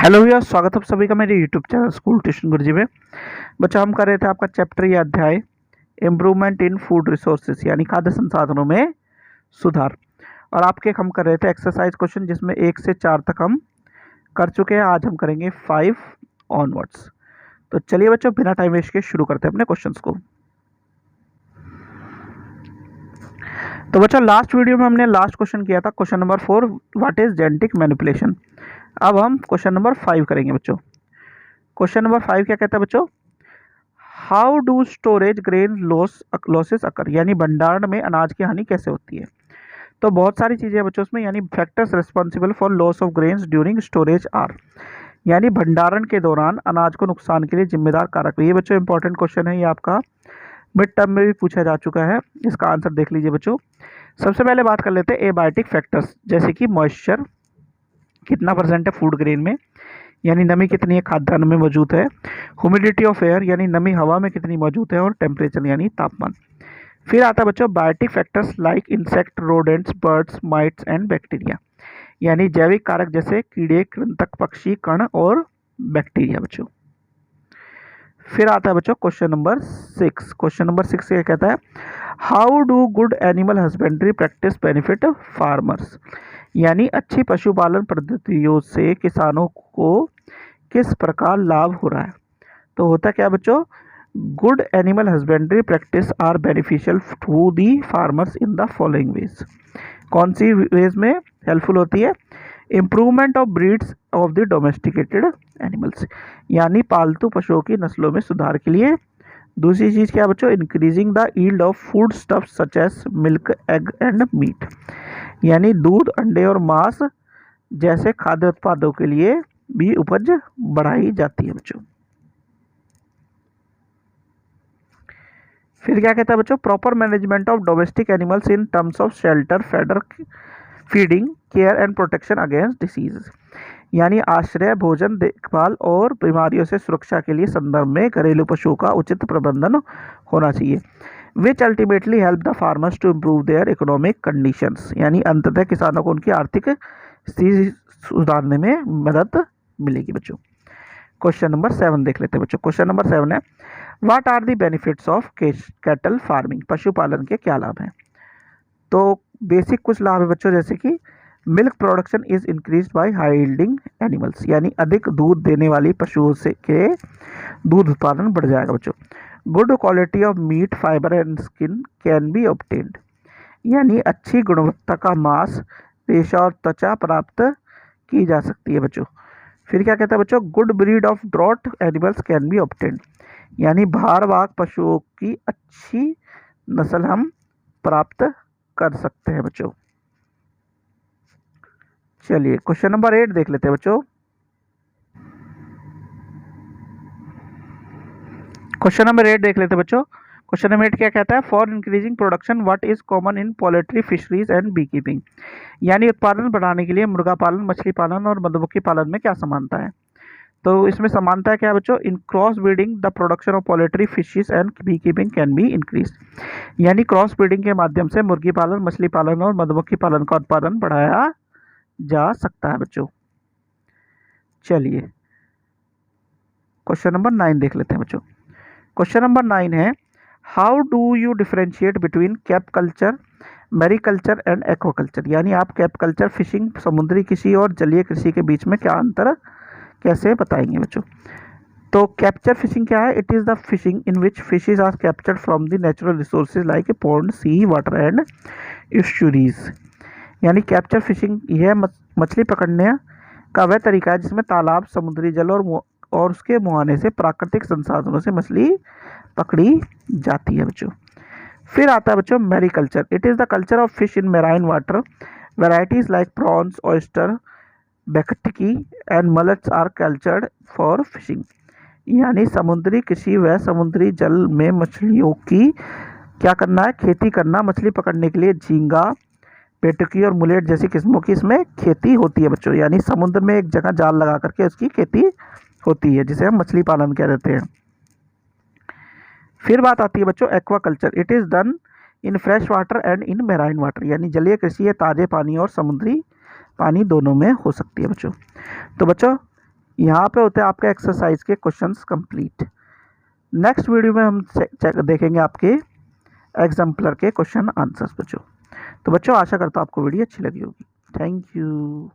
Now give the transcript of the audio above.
Hello भैया, स्वागत है आप सभी का मेरे यूट्यूब चैनल स्कूल ट्यूशन गुरुजी में। बच्चा हम कर रहे थे आपका चैप्टर या अध्याय इम्प्रूवमेंट इन फूड रिसोर्सेज यानी खाद्य संसाधनों में सुधार। और आपके हम कर रहे थे एक्सरसाइज क्वेश्चन जिसमें 1 से 4 तक हम कर चुके हैं। आज हम करेंगे 5 ऑनवर्ड्स। तो चलिए बच्चों, बिना टाइम वेस्ट के शुरू करते हैं अपने क्वेश्चंस को। तो बच्चों, लास्ट वीडियो में हमने लास्ट क्वेश्चन किया था, question number 4, what is genetic manipulation. अब हम क्वेश्चन नंबर 5 करेंगे बच्चों। क्वेश्चन नंबर 5 क्या कहता है बच्चों, how do storage grain losses occur, यानी भंडारण में अनाज की हानि कैसे होती है। तो बहुत सारी चीज़ें हैं बच्चों उसमें, यानी factors responsible for loss of grains during storage are, यानी भंडारण के दौरान अनाज को नुकसान के लिए जिम्मेदार कारक। ये बच्चों इंपॉर्टेंट क्वेश्चन है, ये आपका मिड टर्म में भी पूछा जा चुका है। इसका आंसर देख लीजिए बच्चों। सबसे पहले बात कर लेते हैं एबायोटिक फैक्टर्स, जैसे कि मॉइस्चर कितना परसेंट है फूड ग्रेन में, यानी नमी कितनी है खाद्यान्न में मौजूद है। ह्यूमिडिटी ऑफ एयर, यानी नमी हवा में कितनी मौजूद है। और टेम्परेचर यानी तापमान। फिर आता है बच्चों biotic factors like insect, rodents, birds, mites and bacteria, यानी जैविक कारक जैसे कीड़े, कृंतक, पक्षी, कण और बैक्टीरिया बच्चों। फिर आता है बच्चों क्वेश्चन नंबर 6। क्वेश्चन नंबर 6 क्या कहता है, how do good animal husbandry practice benefit farmers, यानी अच्छी पशुपालन पद्धतियों से किसानों को किस प्रकार लाभ हो रहा है। तो होता क्या बच्चों, good animal husbandry practice are beneficial to the farmers in the following ways. कौन सी वेज में हेल्पफुल होती है, improvement of breeds of the domesticated animals, यानी पालतू पशुओं की नस्लों में सुधार के लिए। दूसरी चीज़ क्या बच्चों, increasing the yield of food stuff such as milk, egg and meat, यानी दूध, अंडे और मांस जैसे खाद्य उत्पादों के लिए भी उपज बढ़ाई जाती है बच्चों। फिर क्या कहता है बच्चों, proper management of domestic animals in terms of shelter, fodder, feeding, care and protection against disease, यानी आश्रय, भोजन, देखभाल और बीमारियों से सुरक्षा के लिए संदर्भ में घरेलू पशुओं का उचित प्रबंधन होना चाहिए। Which ultimately help the farmers to improve their economic conditions, यानी अंततः किसानों को उनकी आर्थिक स्थिति सुधारने में मदद मिलेगी बच्चों। क्वेश्चन नंबर 7 देख लेते हैं बच्चों। क्वेश्चन नंबर 7 है, what are the benefits of cattle farming, पशुपालन के क्या लाभ हैं। तो बेसिक कुछ लाभ है बच्चों, जैसे कि milk production is increase by high yielding animals, यानी अधिक दूध देने वाली पशुओं से के दूध उत्पादन बढ़ जाएगा बच्चों। Good quality of meat, fibre and skin can be obtained, यानी अच्छी गुणवत्ता का मांस, रेशा और त्वचा प्राप्त की जा सकती है बच्चों। फिर क्या कहता है बच्चों, good breed of draught animals can be obtained, यानी भारवाहक पशुओं की अच्छी नस्ल हम प्राप्त कर सकते हैं बच्चों। चलिए क्वेश्चन नंबर 8 देख लेते हैं बच्चों। क्वेश्चन नंबर 8 देख लेते हैं बच्चों। क्वेश्चन नंबर 8 क्या कहता है, for increasing production what is common in poultry, fisheries and B keeping, यानी उत्पादन बढ़ाने के लिए मुर्गा पालन, मछली पालन और मधुमक्खी पालन में क्या समानता है। तो इसमें समानता क्या है बच्चों, in cross breeding the production of poultry, fishes and B keeping can be increase, यानी क्रॉस ब्रीडिंग के माध्यम से मुर्गी पालन, मछली पालन और मधुमक्खी पालन का उत्पादन बढ़ाया जा सकता है बच्चों। चलिए क्वेश्चन नंबर 9 देख लेते हैं बच्चों। क्वेश्चन नंबर 9 है, how do you differentiate between cap culture, mariculture and aquaculture, यानी आप कैप कल्चर, फिशिंग, समुद्री कृषि और जलीय कृषि के बीच में क्या अंतर कैसे बताएंगे बच्चों। तो कैप्चर फिशिंग क्या है, it is the fishing in which fishes are captured from the natural resources like a pond, sea water and estuaries, यानी कैप्चर फिशिंग यह मछली पकड़ने का वह तरीका है जिसमें तालाब, समुद्री जल और उसके मुहाने से प्राकृतिक संसाधनों से मछली पकड़ी जाती है बच्चों। फिर आता है बच्चों mariculture, it is the culture of fish in marine water, varieties like prawns, oyster, bhetki and mullets are cultured for fishing, यानी समुद्री कृषि व समुद्री जल में मछलियों की क्या करना है, खेती करना, मछली पकड़ने के लिए झींगा, पेटुकी और मुलेट जैसी किस्मों की इसमें खेती होती है बच्चों, यानी समुद्र में एक जगह जाल लगा करके उसकी खेती होती है, जिसे हम मछली पालन कह देते हैं। फिर बात आती है बच्चों aquaculture, it is done in fresh water and in marine water, यानी जलीय कृषि है ताजे पानी और समुद्री पानी दोनों में हो सकती है बच्चों। तो बच्चों यहाँ पे होते हैं आपके एक्सरसाइज के क्वेश्चंस कंप्लीट। नेक्स्ट वीडियो में हम देखेंगे आपके एग्जाम्पलर के क्वेश्चन आंसर्स बच्चों। तो बच्चों आशा करता हूँ आपको वीडियो अच्छी लगी होगी। Thank you.